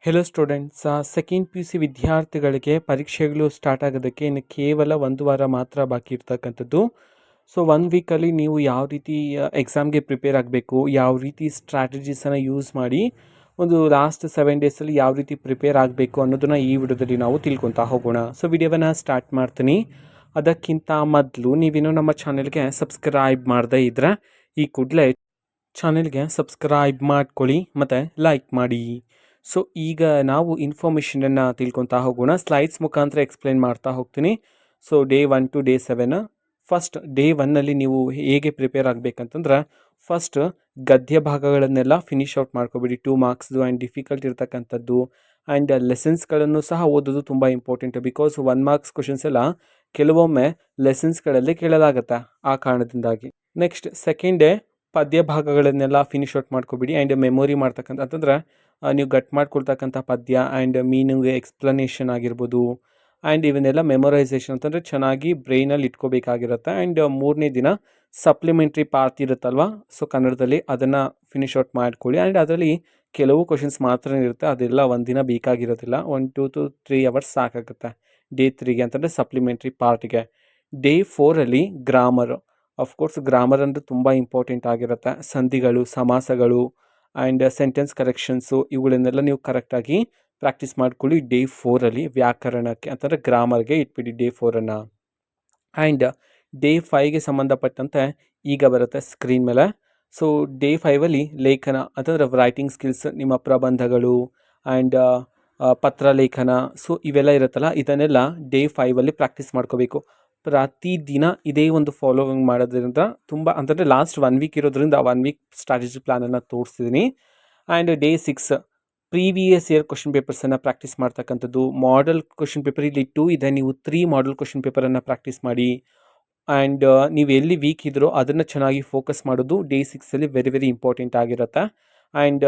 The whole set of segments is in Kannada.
Hello students, second P U C ವಿದ್ಯಾರ್ಥಿಗಳಿಗೆ ಪರೀಕ್ಷೆಗಳು ಸ್ಟಾರ್ಟ್ ಆಗೋದಕ್ಕೆ ಇನ್ನು ಕೇವಲ ಒಂದು ವಾರ ಮಾತ್ರ ಬಾಕಿ ಇರ್ತಕ್ಕಂಥದ್ದು. ಸೊ 1 ವೀಕಲ್ಲಿ ನೀವು ಯಾವ ರೀತಿ ಎಕ್ಸಾಮ್ಗೆ ಪ್ರಿಪೇರ್ ಆಗಬೇಕು, ಯಾವ ರೀತಿ ಸ್ಟ್ರಾಟಜೀಸನ್ನು ಯೂಸ್ ಮಾಡಿ ಒಂದು ಲಾಸ್ಟ್ 7 ಡೇಸಲ್ಲಿ ಯಾವ ರೀತಿ ಪ್ರಿಪೇರ್ ಆಗಬೇಕು ಅನ್ನೋದನ್ನು ಈ ವಿಡಿಯೋದಲ್ಲಿ ನಾವು ತಿಳ್ಕೊತಾ ಹೋಗೋಣ. ಸೊ ವಿಡಿಯೋವನ್ನು ಸ್ಟಾರ್ಟ್ ಮಾಡ್ತೀನಿ. ಅದಕ್ಕಿಂತ ಮೊದಲು ನೀವೇನೋ ನಮ್ಮ ಚಾನೆಲ್ಗೆ ಸಬ್ಸ್ಕ್ರೈಬ್ ಮಾಡದೇ ಇದ್ದರೆ ಈ ಕೂಡಲೇ ಚಾನೆಲ್ಗೆ ಸಬ್ಸ್ಕ್ರೈಬ್ ಮಾಡ್ಕೊಳ್ಳಿ ಮತ್ತು ಲೈಕ್ ಮಾಡಿ. ಸೊ ಈಗ ನಾವು ಇನ್ಫಾರ್ಮೇಷನನ್ನು ತಿಳ್ಕೊತಾ ಹೋಗೋಣ. ಸ್ಲೈಡ್ಸ್ ಮುಖಾಂತರ ಎಕ್ಸ್ಪ್ಲೇನ್ ಮಾಡ್ತಾ ಹೋಗ್ತೀನಿ. So day 1 to day 7. First day 1ನಲ್ಲಿ ನೀವು ಹೇಗೆ ಪ್ರಿಪೇರ್ ಆಗಬೇಕಂತಂದ್ರೆ, ಫಸ್ಟ್ ಗದ್ಯ ಭಾಗಗಳನ್ನೆಲ್ಲ ಫಿನಿಶ್ ಔಟ್ ಮಾಡ್ಕೊಬಿಡಿ. 2 ಮಾರ್ಕ್ಸ್ದು ಆ್ಯಂಡ್ ಡಿಫಿಕಲ್ಟ್ ಇರ್ತಕ್ಕಂಥದ್ದು ಆ್ಯಂಡ್ ಲೆಸನ್ಸ್ಗಳನ್ನು ಸಹ ಓದೋದು ತುಂಬ ಇಂಪಾರ್ಟೆಂಟ್. ಬಿಕಾಸ್ 1 ಮಾರ್ಕ್ಸ್ ಕ್ವಶನ್ಸ್ ಎಲ್ಲ ಕೆಲವೊಮ್ಮೆ ಲೆಸನ್ಸ್ಗಳಲ್ಲಿ ಕೇಳಲಾಗುತ್ತೆ, ಆ ಕಾರಣದಿಂದಾಗಿ. ನೆಕ್ಸ್ಟ್ ಸೆಕೆಂಡ್ ಡೇ ಪದ್ಯ ಭಾಗಗಳನ್ನೆಲ್ಲ ಫಿನಿಶ್ ಔಟ್ ಮಾಡ್ಕೊಬಿಡಿ. ಆ್ಯಂಡ್ ಮೆಮೊರಿ ಮಾಡ್ತಕ್ಕಂಥ ಅಂತಂದ್ರೆ ನೀವು ಗಟ್ ಮಾಡ್ಕೊಳ್ತಕ್ಕಂಥ ಪದ್ಯ ಆ್ಯಂಡ್ ಮೀನಿಂಗ್ ಎಕ್ಸ್ಪ್ಲನೇಷನ್ ಆಗಿರ್ಬೋದು ಆ್ಯಂಡ್ ಇವನ್ನೆಲ್ಲ ಮೆಮೊರೈಸೇಷನ್ ಅಂತಂದರೆ ಚೆನ್ನಾಗಿ ಬ್ರೈನಲ್ಲಿ ಇಟ್ಕೋಬೇಕಾಗಿರುತ್ತೆ. ಆ್ಯಂಡ್ 3ನೇ ದಿನ ಸಪ್ಲಿಮೆಂಟ್ರಿ ಪಾರ್ಟ್ ಇರುತ್ತಲ್ವ, ಸೊ ಕನ್ನಡದಲ್ಲಿ ಅದನ್ನು ಫಿನಿಶ್ ಔಟ್ ಮಾಡ್ಕೊಳ್ಳಿ. ಆ್ಯಂಡ್ ಅದರಲ್ಲಿ ಕೆಲವು ಕ್ವಶನ್ಸ್ ಮಾತ್ರ ಇರುತ್ತೆ, ಅದೆಲ್ಲ ಒಂದಿನ ಬೇಕಾಗಿರೋದಿಲ್ಲ. 1 2 to 3 ಅವರ್ಸ್ ಸಾಕಾಗುತ್ತೆ ಡೇ 3ಗೆ ಅಂತಂದರೆ ಸಪ್ಲಿಮೆಂಟ್ರಿ ಪಾರ್ಟ್ಗೆ. ಡೇ 4ಅಲ್ಲಿ ಗ್ರಾಮರ್. ಅಫ್ಕೋರ್ಸ್ ಗ್ರಾಮರ್ ಅಂದರೆ ತುಂಬ ಇಂಪಾರ್ಟೆಂಟ್ ಆಗಿರುತ್ತೆ. ಸಂಧಿಗಳು, ಸಮಾಸಗಳು ಆ್ಯಂಡ್ ಸೆಂಟೆನ್ಸ್ ಕರೆಕ್ಷನ್ಸು ಇವುಗಳನ್ನೆಲ್ಲ ನೀವು ಕರೆಕ್ಟಾಗಿ ಪ್ರಾಕ್ಟೀಸ್ ಮಾಡ್ಕೊಳ್ಳಿ. ಡೇ 4ಅಲ್ಲಿ ವ್ಯಾಕರಣಕ್ಕೆ ಅಂತಂದರೆ ಗ್ರಾಮರ್ಗೆ ಇಟ್ಬಿಡಿ ಡೇ 4ಅನ್ನು. ಆ್ಯಂಡ್ ಡೇ 5ಗೆ ಸಂಬಂಧಪಟ್ಟಂತೆ ಈಗ ಬರುತ್ತೆ ಸ್ಕ್ರೀನ್ ಮೇಲೆ. ಸೊ ಡೇ 5ಅಲ್ಲಿ ಲೇಖನ ಅಂತಂದರೆ ರೈಟಿಂಗ್ ಸ್ಕಿಲ್ಸ್, ನಿಮ್ಮ ಪ್ರಬಂಧಗಳು ಆ್ಯಂಡ್ ಪತ್ರ ಲೇಖನ, ಸೊ ಇವೆಲ್ಲ ಇರುತ್ತಲ್ಲ, ಇದನ್ನೆಲ್ಲ ಡೇ 5ಅಲ್ಲಿ ಪ್ರಾಕ್ಟೀಸ್ ಮಾಡ್ಕೋಬೇಕು. ಪ್ರತಿದಿನ ಇದೇ ಒಂದು ಫಾಲೋವಿಂಗ್ ಮಾಡೋದ್ರಿಂದ ತುಂಬ ಅಂತಂದರೆ ಲಾಸ್ಟ್ 1 ವೀಕ್ ಇರೋದ್ರಿಂದ 1 ವೀಕ್ ಸ್ಟ್ರಾಟಜಿ ಪ್ಲ್ಯಾನನ್ನು ತೋರಿಸ್ತಿದ್ದೀನಿ. And day 6 previous year question ಪೇಪರ್ಸನ್ನು ಪ್ರಾಕ್ಟೀಸ್ ಮಾಡ್ತಕ್ಕಂಥದ್ದು. ಮಾಡೆಲ್ ಕ್ವಶನ್ ಪೇಪರ್ ಇಲ್ಲಿ 2 ಇದೆ, ನೀವು 3 ಮಾಡೆಲ್ ಕ್ವಶನ್ ಪೇಪರನ್ನು ಪ್ರಾಕ್ಟೀಸ್ ಮಾಡಿ. ಆ್ಯಂಡ್ ನೀವು ಎಲ್ಲಿ ವೀಕ್ ಇದ್ರೋ ಅದನ್ನು ಚೆನ್ನಾಗಿ ಫೋಕಸ್ ಮಾಡೋದು ಡೇ 6ಅಲ್ಲಿ ವೆರಿ ವೆರಿ ಇಂಪಾರ್ಟೆಂಟ್ ಆಗಿರುತ್ತೆ. ಆ್ಯಂಡ್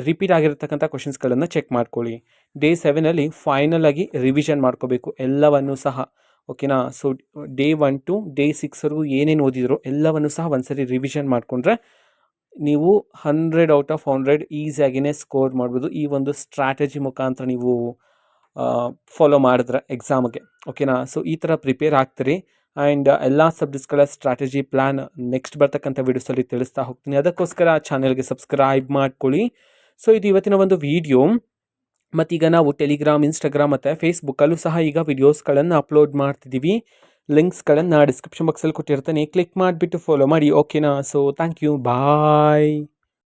ರಿಪೀಟ್ ಆಗಿರತಕ್ಕಂಥ ಕ್ವಶನ್ಸ್ಗಳನ್ನು ಚೆಕ್ ಮಾಡ್ಕೊಳ್ಳಿ. ಡೇ 7ಅಲ್ಲಿ ಫೈನಲ್ ಆಗಿ ರಿವಿಷನ್ ಮಾಡ್ಕೋಬೇಕು ಎಲ್ಲವನ್ನೂ ಸಹ, ಓಕೆನಾ. ಸೊ ಡೇ 1 ಟು ಡೇ 6ವರೆಗೂ ಏನೇನು ಓದಿದ್ರು ಎಲ್ಲವನ್ನು ಸಹ ಒಂದ್ಸರಿ ರಿವಿಷನ್ ಮಾಡಿಕೊಂಡ್ರೆ ನೀವು 100 ಔಟ್ ಆಫ್ 100 ಈಸಿಯಾಗಿಯೇ ಸ್ಕೋರ್ ಮಾಡ್ಬೋದು. ಈ ಒಂದು ಸ್ಟ್ರಾಟಜಿ ಮುಖಾಂತರ ನೀವು ಫಾಲೋ ಮಾಡಿದ್ರೆ ಎಕ್ಸಾಮ್ಗೆ, ಓಕೆನಾ. ಸೊ ಈ ಥರ ಪ್ರಿಪೇರ್ ಆಗ್ತೀರಿ. ಆ್ಯಂಡ್ ಎಲ್ಲ ಸಬ್ಜೆಕ್ಟ್ಸ್ಗಳ ಸ್ಟ್ರಾಟಜಿ ಪ್ಲ್ಯಾನ್ ನೆಕ್ಸ್ಟ್ ಬರ್ತಕ್ಕಂಥ ವೀಡಿಯೋಸಲ್ಲಿ ತಿಳಿಸ್ತಾ ಹೋಗ್ತೀನಿ. ಅದಕ್ಕೋಸ್ಕರ ಚಾನೆಲ್ಗೆ ಸಬ್ಸ್ಕ್ರೈಬ್ ಮಾಡ್ಕೊಳ್ಳಿ. ಸೊ ಇದು ಇವತ್ತಿನ ಒಂದು ವಿಡಿಯೋ. ಮತ್ತೀಗ ನಾವು ಟೆಲಿಗ್ರಾಮ್, ಇನ್ಸ್ಟಾಗ್ರಾಮ್ ಮತ್ತು ಫೇಸ್ಬುಕ್ಕಲ್ಲೂ ಸಹ ಈಗ ವಿಡಿಯೋಸ್ಗಳನ್ನು ಅಪ್ಲೋಡ್ ಮಾಡ್ತಿದ್ದೀವಿ. ಲಿಂಕ್ಸ್ಗಳನ್ನು ಡಿಸ್ಕ್ರಿಪ್ಷನ್ ಬಾಕ್ಸಲ್ಲಿ ಕೊಟ್ಟಿರ್ತಾನೆ, ಕ್ಲಿಕ್ ಮಾಡಿಬಿಟ್ಟು ಫಾಲೋ ಮಾಡಿ, ಓಕೆನಾ. So thank you, bye.